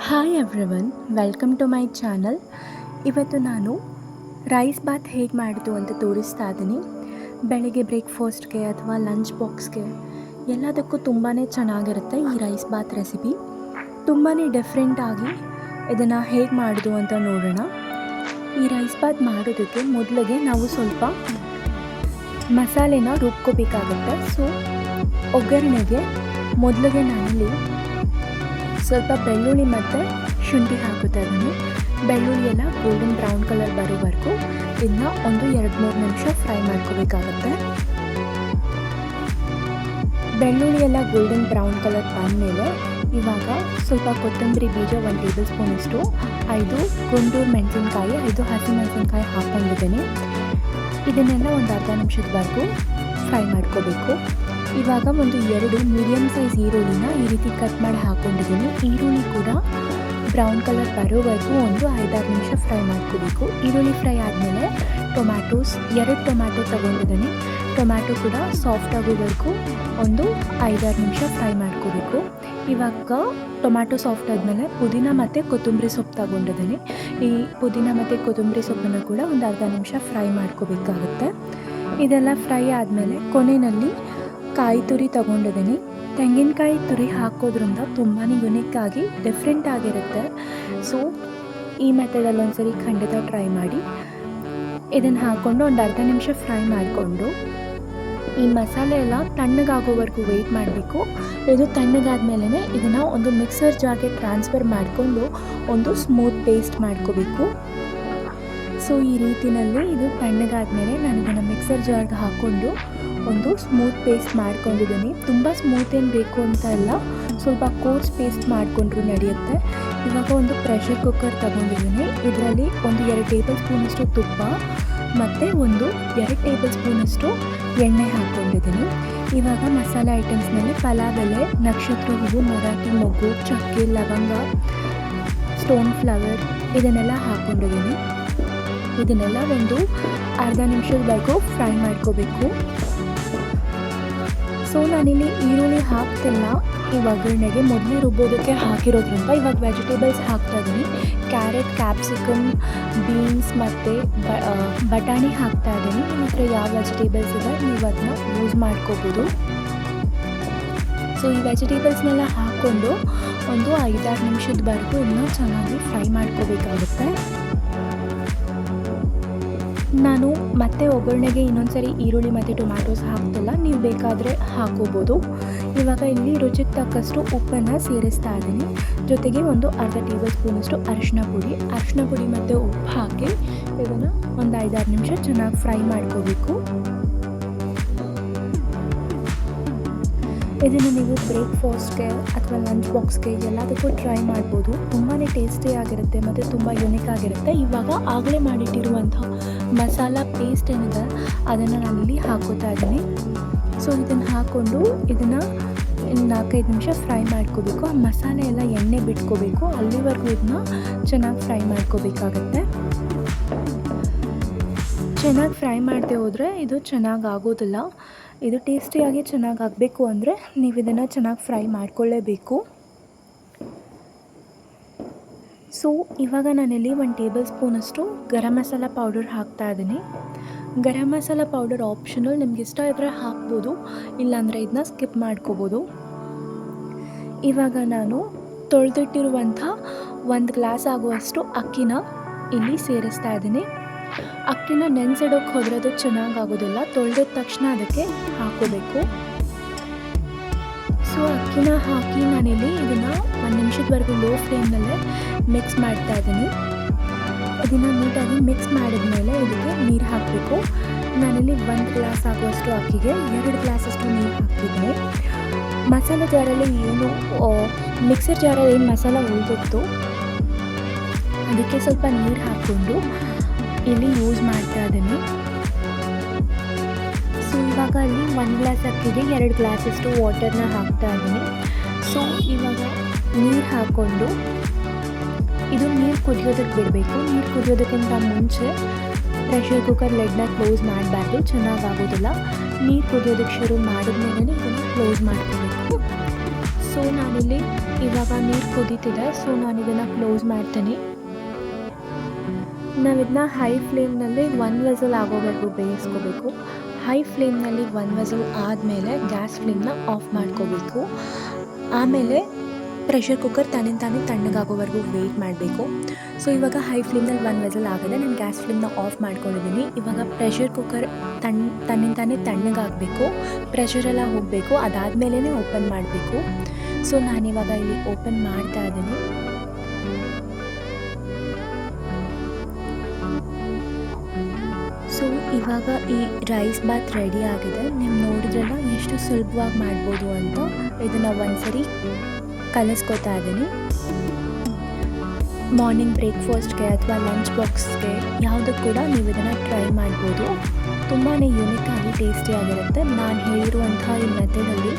Hi everyone, welcome to my channel. ಇವತ್ತು ನಾನು rice Baat ಹೇಗೆ ಮಾಡೋದು ಅಂತ ತೋರಿಸ್ತಾ ಇದ್ದೀನಿ. ಬೆಳಗ್ಗೆ ಬ್ರೇಕ್ಫಾಸ್ಟ್ಗೆ ಅಥವಾ ಲಂಚ್ ಬಾಕ್ಸ್ಗೆ ಎಲ್ಲದಕ್ಕೂ ತುಂಬಾ ಚೆನ್ನಾಗಿರುತ್ತೆ ಈ ರೈಸ್ ಬಾತ್ ರೆಸಿಪಿ. ತುಂಬಾ ಡಿಫ್ರೆಂಟಾಗಿ ಇದನ್ನು ಹೇಗೆ ಮಾಡೋದು ಅಂತ ನೋಡೋಣ. ಈ ರೈಸ್ ಬಾತ್ ಮಾಡೋದಕ್ಕೆ ಮೊದಲಿಗೆ ನಾವು ಸ್ವಲ್ಪ ಮಸಾಲೆನ ರುಬ್ಕೋಬೇಕಾಗುತ್ತೆ. ಸೊ ಒಗ್ಗರಣೆಗೆ ಮೊದಲಿಗೆ ನಾನಲ್ಲಿ ಸ್ವಲ್ಪ ಬೆಳ್ಳುಳ್ಳಿ ಮತ್ತು ಶುಂಠಿ ಹಾಕುತ್ತಾ ಇದ್ದೀನಿ. ಬೆಳ್ಳುಳ್ಳಿ ಎಲ್ಲ ಗೋಲ್ಡನ್ ಬ್ರೌನ್ ಕಲರ್ ಬರೋವರೆಗೂ ಇದನ್ನ 1-2-3 ನಿಮಿಷ ಫ್ರೈ ಮಾಡ್ಕೋಬೇಕಾಗತ್ತೆ. ಬೆಳ್ಳುಳ್ಳಿ ಎಲ್ಲ ಗೋಲ್ಡನ್ ಬ್ರೌನ್ ಕಲರ್ ಬಂದಮೇಲೆ ಇವಾಗ ಸ್ವಲ್ಪ ಕೊತ್ತಂಬರಿ ಬೀಜ 1 ಟೇಬಲ್ ಸ್ಪೂನಷ್ಟು, 5 ಗುಂಟೂರು ಮೆಣಸಿನ್ಕಾಯಿ, 5 ಹಸಿಮೆಣಸಿನ್ಕಾಯಿ ಹಾಕ್ಕೊಂಡಿದ್ದೀನಿ. ಇದನ್ನೆಲ್ಲ ಒಂದು ಅರ್ಧ ನಿಮಿಷದವರೆಗೂ ಫ್ರೈ ಮಾಡ್ಕೋಬೇಕು. ಇವಾಗ 2 ಮೀಡಿಯಮ್ ಸೈಜ್ ಈರುಳ್ಳಿನ ಈ ರೀತಿ ಕಟ್ ಮಾಡಿ ಹಾಕ್ಕೊಂಡಿದ್ದೀನಿ. ಈರುಳ್ಳಿ ಕೂಡ ಬ್ರೌನ್ ಕಲರ್ ಬರೋವರೆಗೂ 5-6 ನಿಮಿಷ ಫ್ರೈ ಮಾಡ್ಕೋಬೇಕು. ಈರುಳ್ಳಿ ಫ್ರೈ ಆದಮೇಲೆ 2 ಟೊಮ್ಯಾಟೊ ತೊಗೊಂಡಿದ್ದೀನಿ. ಟೊಮ್ಯಾಟೊ ಕೂಡ ಸಾಫ್ಟ್ ಆಗೋವರೆಗೂ 5-6 ನಿಮಿಷ ಫ್ರೈ ಮಾಡ್ಕೋಬೇಕು. ಇವಾಗ ಟೊಮ್ಯಾಟೊ ಸಾಫ್ಟ್ ಆದಮೇಲೆ ಪುದೀನ ಮತ್ತು ಕೊತ್ತಂಬರಿ ಸೊಪ್ಪು ತೊಗೊಂಡಿದ್ದೀನಿ. ಈ ಪುದೀನ ಮತ್ತು ಕೊತ್ತಂಬರಿ ಸೊಪ್ಪನ್ನು ಕೂಡ ಒಂದು ಅರ್ಧ ನಿಮಿಷ ಫ್ರೈ ಮಾಡ್ಕೋಬೇಕಾಗುತ್ತೆ. ಇದೆಲ್ಲ ಫ್ರೈ ಆದಮೇಲೆ ಕೊನೆಯಲ್ಲಿ ಕಾಯಿ ತುರಿ ತೊಗೊಂಡಿದ್ದೀನಿ. ತೆಂಗಿನಕಾಯಿ ತುರಿ ಹಾಕೋದ್ರಿಂದ ತುಂಬಾ ಯುನಿಕ್ಕಾಗಿ ಡಿಫ್ರೆಂಟ್ ಆಗಿರುತ್ತೆ. ಸೊ ಈ ಮೆಥಡಲ್ಲಿ ಒಂದ್ಸರಿ ಖಂಡಿತ ಟ್ರೈ ಮಾಡಿ. ಇದನ್ನು ಹಾಕ್ಕೊಂಡು ಒಂದು ಅರ್ಧ ನಿಮಿಷ ಫ್ರೈ ಮಾಡಿಕೊಂಡು ಈ ಮಸಾಲೆ ಎಲ್ಲ ತಣ್ಣಗಾಗೋವರೆಗೂ ವೆಯ್ಟ್ ಮಾಡಬೇಕು. ಇದು ತಣ್ಣಗಾದ್ಮೇಲೆ ಇದನ್ನು ಒಂದು ಮಿಕ್ಸರ್ ಜಾರ್ಗೆ ಟ್ರಾನ್ಸ್ಫರ್ ಮಾಡಿಕೊಂಡು ಒಂದು ಸ್ಮೂತ್ ಪೇಸ್ಟ್ ಮಾಡ್ಕೋಬೇಕು. ಸೊ ಈ ರೀತಿಯಲ್ಲಿ ಇದು ತಣ್ಣಗಾದ್ಮೇಲೆ ನಾನು ಇದನ್ನು ಮಿಕ್ಸರ್ ಜಾರ್ಗೆ ಹಾಕ್ಕೊಂಡು ಒಂದು ಸ್ಮೂತ್ ಪೇಸ್ಟ್ ಮಾಡ್ಕೊಂಡಿದ್ದೀನಿ. ತುಂಬ ಸ್ಮೂತ್ ಏನು ಬೇಕು ಅಂತ ಇಲ್ಲ, ಸ್ವಲ್ಪ ಕೋರ್ಸ್ ಪೇಸ್ಟ್ ಮಾಡಿಕೊಂಡ್ರೂ ನಡೆಯುತ್ತೆ. ಇವಾಗ ಒಂದು ಪ್ರೆಷರ್ ಕುಕ್ಕರ್ ತೊಗೊಂಡಿದ್ದೀನಿ. ಇದರಲ್ಲಿ 2 ಟೇಬಲ್ ಸ್ಪೂನಷ್ಟು ತುಪ್ಪ ಮತ್ತು 2 ಟೇಬಲ್ ಸ್ಪೂನಷ್ಟು ಎಣ್ಣೆ ಹಾಕ್ಕೊಂಡಿದ್ದೀನಿ. ಇವಾಗ ಮಸಾಲೆ ಐಟಮ್ಸ್ನಲ್ಲಿ ಪಲಾವ್ ಎಲೆ, ನಕ್ಷತ್ರ ಹೂವು, ಮರಾಠಿ ಮೊಗ್ಗು, ಚಕ್ಕೆ, ಲವಂಗ, ಸ್ಟೋನ್ ಫ್ಲವರ್ ಇದನ್ನೆಲ್ಲ ಹಾಕ್ಕೊಂಡಿದ್ದೀನಿ. ಇದನ್ನೆಲ್ಲ ಒಂದು ಅರ್ಧ ನಿಮಿಷದವರೆಗೂ ಫ್ರೈ ಮಾಡ್ಕೋಬೇಕು. ಸೊ ನಾನಿಲ್ಲಿ ಈರುಳ್ಳಿ ಹಾಕ್ತಿಲ್ಲ ಈ ಒಗ್ಗರಣೆಗೆ, ಮೊದಲೇ ರುಬ್ಬೋದಕ್ಕೆ ಹಾಕಿರೋದ್ರಿಂದ ಇವಾಗ ವೆಜಿಟೇಬಲ್ಸ್ ಹಾಕ್ತಾಯಿದ್ದೀನಿ. ಕ್ಯಾರೆಟ್, ಕ್ಯಾಪ್ಸಿಕಮ್, ಬೀನ್ಸ್ ಮತ್ತು ಬಟಾಣಿ ಹಾಕ್ತಾಯಿದ್ದೀನಿ. ನಿಮ್ಮ ಹತ್ರ ಯಾವ ವೆಜಿಟೇಬಲ್ಸ್ ಇದೆ ನೀವು ಅದನ್ನ ಯೂಸ್ ಮಾಡ್ಕೋಬೋದು. ಸೊ ಈ ವೆಜಿಟೇಬಲ್ಸ್ನೆಲ್ಲ ಹಾಕ್ಕೊಂಡು ಒಂದು 5-6 ನಿಮಿಷದವರೆಗೂ ಇನ್ನೂ ಚೆನ್ನಾಗಿ ಫ್ರೈ ಮಾಡ್ಕೋಬೇಕಾಗುತ್ತೆ. ನಾನು ಮತ್ತೆ ಒಗ್ಗರಣೆಗೆ ಇನ್ನೊಂದ್ಸರಿ ಈರುಳ್ಳಿ ಮತ್ತು ಟೊಮ್ಯಾಟೋಸ್ ಹಾಕ್ತಿಲ್ಲ, ನೀವು ಬೇಕಾದರೆ ಹಾಕೋಬೋದು. ಇವಾಗ ಇಲ್ಲಿ ರುಚಿಗೆ ತಕ್ಕಷ್ಟು ಉಪ್ಪನ್ನು ಸೇರಿಸ್ತಾ ಇದ್ದೀನಿ. ಜೊತೆಗೆ ಒಂದು ಅರ್ಧ ಟೇಬಲ್ ಸ್ಪೂನಷ್ಟು ಅರಿಶಿನ ಪುಡಿ ಮತ್ತು ಉಪ್ಪು ಹಾಕಿ ಇದನ್ನು ಒಂದು 5-6 ನಿಮಿಷ ಚೆನ್ನಾಗಿ ಫ್ರೈ ಮಾಡ್ಕೋಬೇಕು. ಇದನ್ನು ನೀವು ಬ್ರೇಕ್ಫಾಸ್ಟ್ಗೆ ಅಥವಾ ಲಂಚ್ ಬಾಕ್ಸ್ಗೆ ಎಲ್ಲದಕ್ಕೂ ಟ್ರೈ ಮಾಡ್ಬೋದು. ತುಂಬಾ ಟೇಸ್ಟಿಯಾಗಿರುತ್ತೆ ಮತ್ತು ತುಂಬ ಯುನಿಕ್ ಆಗಿರುತ್ತೆ. ಇವಾಗ ಆಗಲೇ ಮಾಡಿಟ್ಟಿರುವಂಥ ಮಸಾಲ ಪೇಸ್ಟ್ ಏನಿದೆ ಅದನ್ನು ನಾನಿಲ್ಲಿ ಹಾಕೋತಾ ಇದ್ದೀನಿ. ಸೊ ಇದನ್ನು ಹಾಕ್ಕೊಂಡು ಇದನ್ನು 4-5 ನಿಮಿಷ ಫ್ರೈ ಮಾಡ್ಕೋಬೇಕು. ಆ ಮಸಾಲೆ ಎಲ್ಲ ಎಣ್ಣೆ ಬಿಟ್ಕೋಬೇಕು, ಅಲ್ಲಿವರೆಗೂ ಇದನ್ನ ಚೆನ್ನಾಗಿ ಫ್ರೈ ಮಾಡ್ಕೋಬೇಕಾಗತ್ತೆ. ಚೆನ್ನಾಗಿ ಫ್ರೈ ಮಾಡದೆ ಹೋದರೆ ಇದು ಚೆನ್ನಾಗಿ ಆಗೋದಿಲ್ಲ. ಇದು ಟೇಸ್ಟಿಯಾಗಿ ಚೆನ್ನಾಗಿ ಆಗಬೇಕು ಅಂದರೆ ನೀವು ಇದನ್ನು ಚೆನ್ನಾಗಿ ಫ್ರೈ ಮಾಡ್ಕೊಳ್ಳೇಬೇಕು. ಸೊ ಇವಾಗ ನಾನಿಲ್ಲಿ 1 ಟೇಬಲ್ ಸ್ಪೂನಷ್ಟು ಗರಂ ಮಸಾಲ ಪೌಡರ್ ಹಾಕ್ತಾಯಿದ್ದೀನಿ. ಗರಂ ಮಸಾಲ ಪೌಡರ್ ಆಪ್ಷನಲ್, ನಿಮ್ಗೆ ಇಷ್ಟ ಇದ್ದರೆ ಹಾಕ್ಬೋದು, ಇಲ್ಲಾಂದರೆ ಇದನ್ನ ಸ್ಕಿಪ್ ಮಾಡ್ಕೋಬೋದು. ಇವಾಗ ನಾನು ತೊಳೆದಿಟ್ಟಿರುವಂಥ 1 ಗ್ಲಾಸ್ ಆಗುವಷ್ಟು ಅಕ್ಕಿನ ಇಲ್ಲಿ ಸೇರಿಸ್ತಾ ಇದ್ದೀನಿ. ಅಕ್ಕಿನ ನೆನೆಸಿಡೋಕ್ಕೆ ಹೋದರೆ ಅದು ಚೆನ್ನಾಗಾಗೋದಿಲ್ಲ, ತೊಳೆದ ತಕ್ಷಣ ಅದಕ್ಕೆ ಹಾಕೋಬೇಕು. ಸೊ ಅಕ್ಕಿನ ಹಾಕಿ ನಾನಿಲ್ಲಿ ಇದನ್ನು 1 ನಿಮಿಷದವರೆಗೂ ಲೋ ಫ್ಲೇಮ್ನಲ್ಲೇ ಮಿಕ್ಸ್ ಮಾಡ್ತಾ ಇದ್ದೀನಿ. ಇದನ್ನು ನೀಟಾಗಿ ಮಿಕ್ಸ್ ಮಾಡಿದ್ಮೇಲೆ ಇದಕ್ಕೆ ನೀರು ಹಾಕಬೇಕು. ನಾನಿಲ್ಲಿ 1 ಗ್ಲಾಸ್ ಆಗುವಷ್ಟು ಅಕ್ಕಿಗೆ 2 ಗ್ಲಾಸಷ್ಟು ನೀರು ಹಾಕ್ತಿದ್ದೀನಿ. ಮಸಾಲೆ ಜಾರಲ್ಲಿ ಮಿಕ್ಸರ್ ಜಾರಲ್ಲಿ ಏನು ಮಸಾಲ ಉಳಿದಿತ್ತು ಅದಕ್ಕೆ ಸ್ವಲ್ಪ ನೀರು ಹಾಕ್ಕೊಂಡು ಇಲ್ಲಿ ಯೂಸ್ ಮಾಡ್ತಾ ಇದ್ದೀನಿ. ಸೊ ಇವಾಗ ಅಲ್ಲಿ 1 ಗ್ಲಾಸ್ ಅಕ್ಕಿಗೆ 2 ಗ್ಲಾಸಷ್ಟು ವಾಟರ್ನ ಹಾಕ್ತಾ ಇದ್ದೀನಿ. ಸೊ ಇವಾಗ ನೀರು ಹಾಕ್ಕೊಂಡು ಇದು ನೀರು ಕುದಿಯೋದಕ್ಕೆ ಬಿಡಬೇಕು. ನೀರು ಕುದಿಯೋದಕ್ಕಿಂತ ಮುಂಚೆ ಪ್ರೆಷರ್ ಕುಕ್ಕರ್ ಲಿಡ್ನ ಕ್ಲೋಸ್ ಮಾಡಬಾರ್ದು, ಚೆನ್ನಾಗಾಗೋದಿಲ್ಲ. ನೀರು ಕುದಿಯೋದಕ್ಕೆ ಶುರು ಮಾಡಿದ್ಮೇಲೆ ಇದನ್ನು ಕ್ಲೋಸ್ ಮಾಡ್ಕೋಬೇಕು. ಸೊ ನಾನಿಲ್ಲಿ ಇವಾಗ ನೀರು ಕುದೀತಿದೆ, ಸೊ ನಾನು ಇದನ್ನು ಕ್ಲೋಸ್ ಮಾಡ್ತೀನಿ. ನಾವಿದನ್ನ ಹೈ ಫ್ಲೇಮ್ನಲ್ಲಿ 1 ವಿಸಲ್ ಆಗೋವರೆಗೂ ಬೇಯಿಸ್ಕೋಬೇಕು. ಹೈ ಫ್ಲೇಮ್ನಲ್ಲಿ 1 ವಿಸಲ್ ಆದಮೇಲೆ ಗ್ಯಾಸ್ ಫ್ಲೇಮ್ನ ಆಫ್ ಮಾಡ್ಕೋಬೇಕು. ಆಮೇಲೆ ಪ್ರೆಷರ್ ಕುಕ್ಕರ್ ತಾನೇ ತಣ್ಣಗಾಗೋವರೆಗೂ ವೆಯ್ಟ್ ಮಾಡಬೇಕು. ಸೊ ಇವಾಗ ಹೈ ಫ್ಲೇಮ್ನಲ್ಲಿ 1 ವಿಸಲ್ ಆಗಿದೆ, ನಾನು ಗ್ಯಾಸ್ ಫ್ಲೇಮ್ನ ಆಫ್ ಮಾಡ್ಕೊಂಡಿದ್ದೀನಿ. ಇವಾಗ ಪ್ರೆಷರ್ ಕುಕ್ಕರ್ ತಾನೇ ತಣ್ಣಗಾಗಬೇಕು, ಪ್ರೆಷರೆಲ್ಲ ಹೋಗಬೇಕು, ಅದಾದಮೇಲೆ ಓಪನ್ ಮಾಡಬೇಕು. ಸೊ ನಾನಿವಾಗ ಇಲ್ಲಿ ಓಪನ್ ಮಾಡ್ತಾ ಇದ್ದೀನಿ. ಸೊ ಇವಾಗ ಈ ರೈಸ್ ಬಾತ್ ರೆಡಿ ಆಗಿದೆ. ನೀವು ನೋಡಿದ್ರಲ್ಲ ಎಷ್ಟು ಸುಲಭವಾಗಿ ಮಾಡ್ಬೋದು ಅಂತ. ಇದನ್ನು ಒಂದ್ಸರಿ ಕಲಿಸ್ಕೊತಾ ಇದ್ದೀನಿ. ಮಾರ್ನಿಂಗ್ ಬ್ರೇಕ್ಫಾಸ್ಟ್ಗೆ ಅಥವಾ ಲಂಚ್ ಬಾಕ್ಸ್ಗೆ ಯಾವುದಕ್ಕೆ ಕೂಡ ನೀವು ಇದನ್ನು ಟ್ರೈ ಮಾಡ್ಬೋದು. ತುಂಬಾ ಯೂನಿಕಾಗಿ ಟೇಸ್ಟಿಯಾಗಿರುತ್ತೆ. ನಾನು ಹೇಳಿರುವಂಥ ಈ ಮೆಥಡಲ್ಲಿ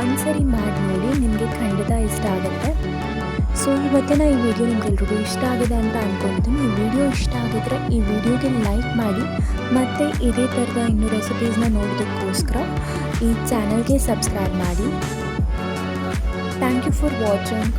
ಒಂದ್ಸರಿ ಮಾಡಿ ನೋಡಿ, ನಿಮಗೆ ಖಂಡಿತ ಇಷ್ಟ ಆಗುತ್ತೆ. ಸೊ ಇವತ್ತಿನ ಈ ವಿಡಿಯೋ ನಿಮಗೆಲ್ರಿಗೂ ಇಷ್ಟ ಆಗಿದೆ ಅಂತ ಅಂದ್ಕೊಳ್ತೀನಿ. ಈ ವಿಡಿಯೋ ಇಷ್ಟ ಆಗಿದ್ರೆ ಈ ವಿಡಿಯೋಗೆ ಲೈಕ್ ಮಾಡಿ, ಮತ್ತು ಇದೇ ಥರದ ಇನ್ನೂ ರೆಸಿಪೀಸ್ನ ನೋಡೋದಕ್ಕೋಸ್ಕರ ಈ ಚಾನಲ್ಗೆ ಸಬ್ಸ್ಕ್ರೈಬ್ ಮಾಡಿ. Thank you for watching.